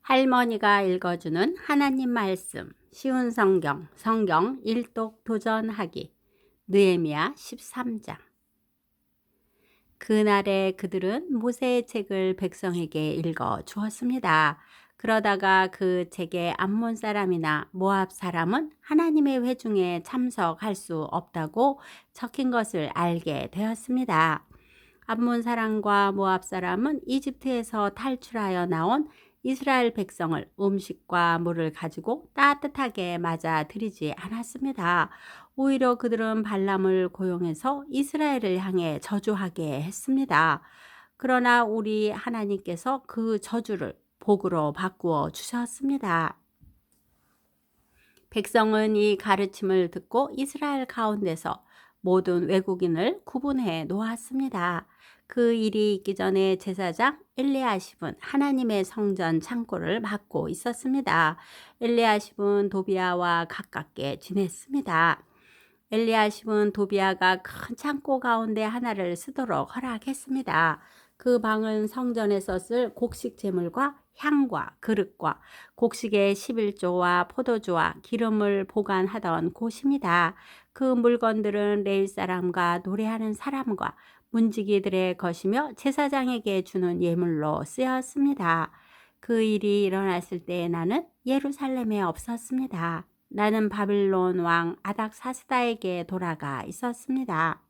할머니가 읽어주는 하나님 말씀, 쉬운 성경 일독 도전하기, 느헤미야 13장. 그날에 그들은 모세의 책을 백성에게 읽어 주었습니다. 그러다가 그 책에 암몬 사람이나 모압 사람은 하나님의 회중에 참석할 수 없다고 적힌 것을 알게 되었습니다. 암몬 사람과 모압 사람은 이집트에서 탈출하여 나온 이스라엘 백성을 음식과 물을 가지고 따뜻하게 맞아들이지 않았습니다. 오히려 그들은 발람을 고용해서 이스라엘을 향해 저주하게 했습니다. 그러나 우리 하나님께서 그 저주를 복으로 바꾸어 주셨습니다. 백성은 이 가르침을 듣고 이스라엘 가운데서 모든 외국인을 구분해 놓았습니다. 그 일이 있기 전에 제사장 엘리야십은 하나님의 성전 창고를 맡고 있었습니다. 엘리야십은 도비야와 가깝게 지냈습니다. 엘리야십은 도비야가 큰 창고 가운데 하나를 쓰도록 허락했습니다. 그 방은 성전에서 쓸 곡식 제물과 향과 그릇과 곡식의 11조와 포도주와 기름을 보관하던 곳입니다. 그 물건들은 레위 사람과 노래하는 사람과 문지기들의 것이며 제사장에게 주는 예물로 쓰였습니다. 그 일이 일어났을 때 나는 예루살렘에 없었습니다. 나는 바빌론 왕 아닥사스다에게 돌아가 있었습니다.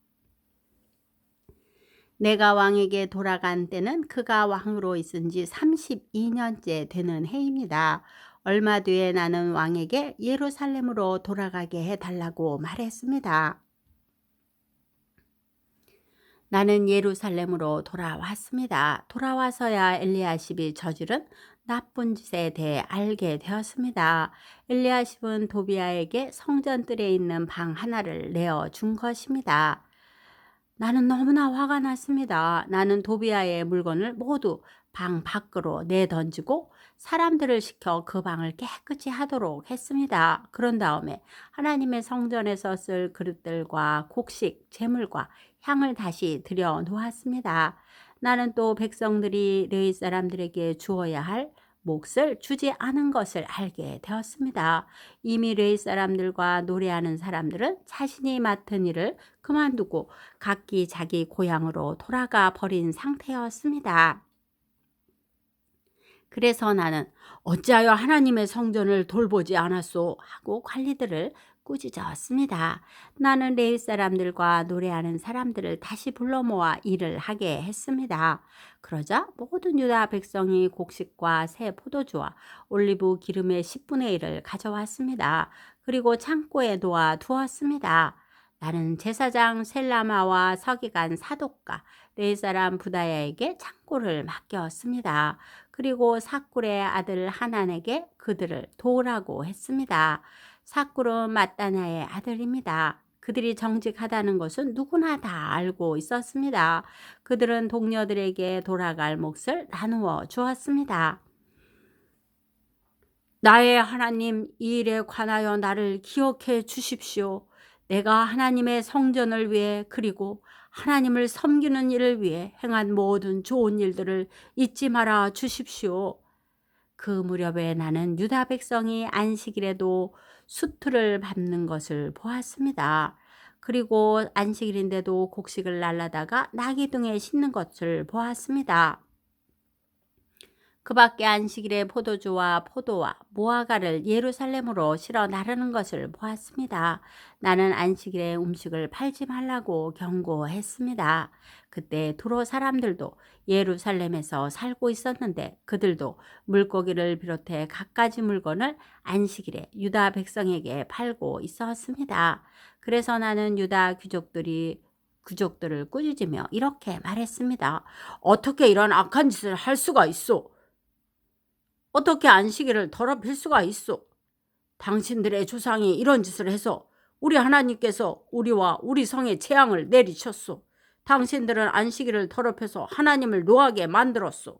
내가 왕에게 돌아간 때는 그가 왕으로 있은 지 32년째 되는 해입니다. 얼마 뒤에 나는 왕에게 예루살렘으로 돌아가게 해달라고 말했습니다. 나는 예루살렘으로 돌아왔습니다. 돌아와서야 엘리야십이 저지른 나쁜 짓에 대해 알게 되었습니다. 엘리야십은 도비야에게 성전뜰에 있는 방 하나를 내어준 것입니다. 나는 너무나 화가 났습니다. 나는 도비야의 물건을 모두 방 밖으로 내던지고 사람들을 시켜 그 방을 깨끗이 하도록 했습니다. 그런 다음에 하나님의 성전에서 쓸 그릇들과 곡식, 제물과 향을 다시 들여 놓았습니다. 나는 또 백성들이 레위 사람들에게 주어야 할 몫을 주지 않은 것을 알게 되었습니다. 이미 레위 사람들과 노래하는 사람들은 자신이 맡은 일을 그만두고 각기 자기 고향으로 돌아가 버린 상태였습니다. 그래서 나는 어찌하여 하나님의 성전을 돌보지 않았소 하고 관리들을 꾸짖었습니다. 나는 레위 사람들과 노래하는 사람들을 다시 불러 모아 일을 하게 했습니다. 그러자 모든 유다 백성이 곡식과 새 포도주와 올리브 기름의 10분의 1을 가져왔습니다. 그리고 창고에 놓아 두었습니다. 나는 제사장 셀라마와 서기관 사독과 레위 사람 부다야에게 창고를 맡겼습니다. 그리고 사꿀의 아들 하난에게 그들을 도우라고 했습니다. 사꿀은 mat다나의 아들입니다. 그들이 정직하다는 것은 누구나 다 알고 있었습니다. 그들은 동료들에게 돌아갈 몫을 나누어 주었습니다. 나의 하나님, 이 일에 관하여 나를 기억해 주십시오. 내가 하나님의 성전을 위해 그리고 하나님을 섬기는 일을 위해 행한 모든 좋은 일들을 잊지 말아 주십시오. 그 무렵에 나는 유다 백성이 안식일에도 수틀을 밟는 것을 보았습니다. 그리고 안식일인데도 곡식을 날라다가 나귀 등에 싣는 것을 보았습니다. 그 밖에 안식일에 포도주와 포도와 무화과를 예루살렘으로 실어 나르는 것을 보았습니다. 나는 안식일에 음식을 팔지 말라고 경고했습니다. 그때 두로 사람들도 예루살렘에서 살고 있었는데 그들도 물고기를 비롯해 갖가지 물건을 안식일에 유다 백성에게 팔고 있었습니다. 그래서 나는 유다 귀족들을 꾸짖으며 이렇게 말했습니다. 어떻게 이런 악한 짓을 할 수가 있소? 어떻게 안식일을 더럽힐 수가 있소? 당신들의 조상이 이런 짓을 해서 우리 하나님께서 우리와 우리 성에 재앙을 내리셨소. 당신들은 안식일을 더럽혀서 하나님을 노하게 만들었소.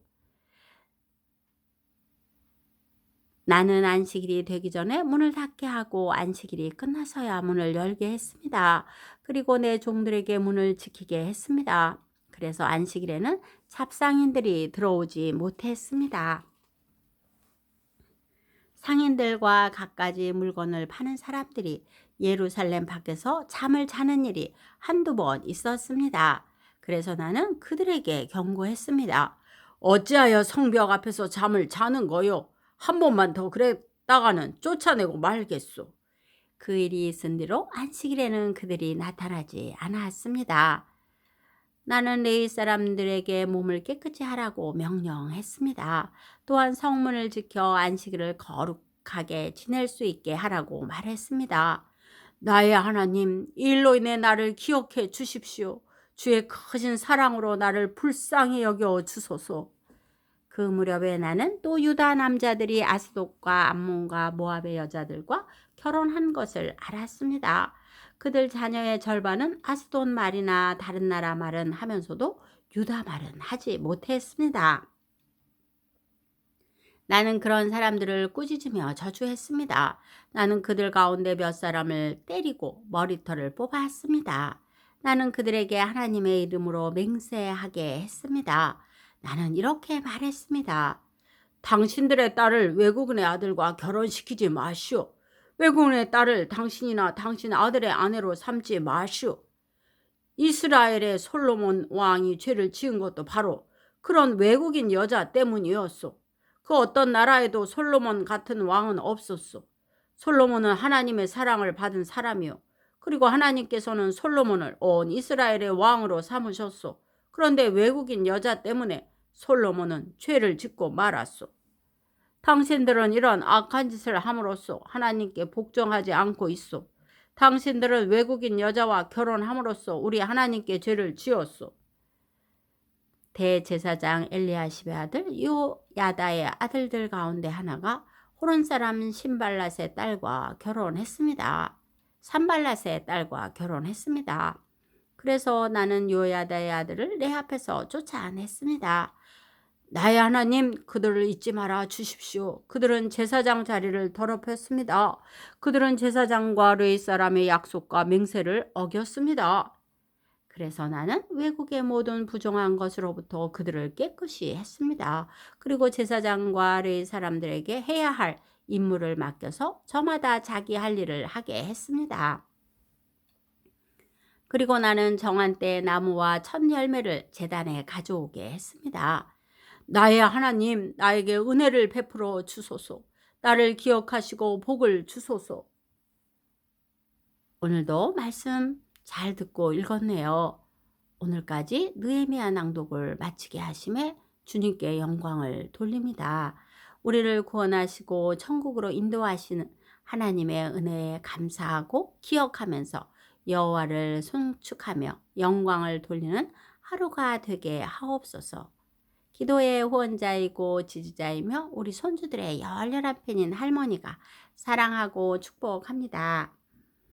나는 안식일이 되기 전에 문을 닫게 하고 안식일이 끝나서야 문을 열게 했습니다. 그리고 내 종들에게 문을 지키게 했습니다. 그래서 안식일에는 잡상인들이 들어오지 못했습니다. 상인들과 갖가지 물건을 파는 사람들이 예루살렘 밖에서 잠을 자는 일이 한두 번 있었습니다. 그래서 나는 그들에게 경고했습니다. 어찌하여 성벽 앞에서 잠을 자는 거요? 한 번만 더 그랬다가는 쫓아내고 말겠소. 그 일이 있은 뒤로 안식일에는 그들이 나타나지 않았습니다. 나는 레위 사람들에게 몸을 깨끗이 하라고 명령했습니다. 또한 성문을 지켜 안식일을 거룩하게 지낼 수 있게 하라고 말했습니다. 나의 하나님, 이 일로 인해 나를 기억해 주십시오. 주의 크신 사랑으로 나를 불쌍히 여겨 주소서. 그 무렵에 나는 또 유다 남자들이 아스돗과 암몬과 모압의 여자들과 결혼한 것을 알았습니다. 그들 자녀의 절반은 아스돗 말이나 다른 나라 말은 하면서도 유다 말은 하지 못했습니다. 나는 그런 사람들을 꾸짖으며 저주했습니다. 나는 그들 가운데 몇 사람을 때리고 머리털을 뽑았습니다. 나는 그들에게 하나님의 이름으로 맹세하게 했습니다. 나는 이렇게 말했습니다. 당신들의 딸을 외국인의 아들과 결혼시키지 마시오. 외국인의 딸을 당신이나 당신 아들의 아내로 삼지 마시오. 이스라엘의 솔로몬 왕이 죄를 지은 것도 바로 그런 외국인 여자 때문이었소. 그 어떤 나라에도 솔로몬 같은 왕은 없었소. 솔로몬은 하나님의 사랑을 받은 사람이요. 그리고 하나님께서는 솔로몬을 온 이스라엘의 왕으로 삼으셨소. 그런데 외국인 여자 때문에 솔로몬은 죄를 짓고 말았소. 당신들은 이런 악한 짓을 함으로써 하나님께 복종하지 않고 있소. 당신들은 외국인 여자와 결혼함으로써 우리 하나님께 죄를 지었소. 대제사장 엘리야십의 아들 요야다의 아들들 가운데 하나가 호론 사람 신발랏의 딸과 결혼했습니다. 산발랏의 딸과 결혼했습니다. 그래서 나는 요야다의 아들을 내 앞에서 쫓아냈습니다. 나의 하나님, 그들을 잊지 말아 주십시오. 그들은 제사장 자리를 더럽혔습니다. 그들은 제사장과 레위 사람의 약속과 맹세를 어겼습니다. 그래서 나는 외국의 모든 부정한 것으로부터 그들을 깨끗이 했습니다. 그리고 제사장과 레위 사람들에게 해야 할 임무를 맡겨서 저마다 자기 할 일을 하게 했습니다. 그리고 나는 정한 때 나무와 첫 열매를 제단에 가져오게 했습니다. 나의 하나님, 나에게 은혜를 베풀어 주소서. 나를 기억하시고 복을 주소서. 오늘도 말씀 잘 듣고 읽었네요. 오늘까지 느헤미야 낭독을 마치게 하심에 주님께 영광을 돌립니다. 우리를 구원하시고 천국으로 인도하시는 하나님의 은혜에 감사하고 기억하면서 여호와를 송축하며 영광을 돌리는 하루가 되게 하옵소서. 기도의 후원자이고 지지자이며 우리 손주들의 열렬한 팬인 할머니가 사랑하고 축복합니다.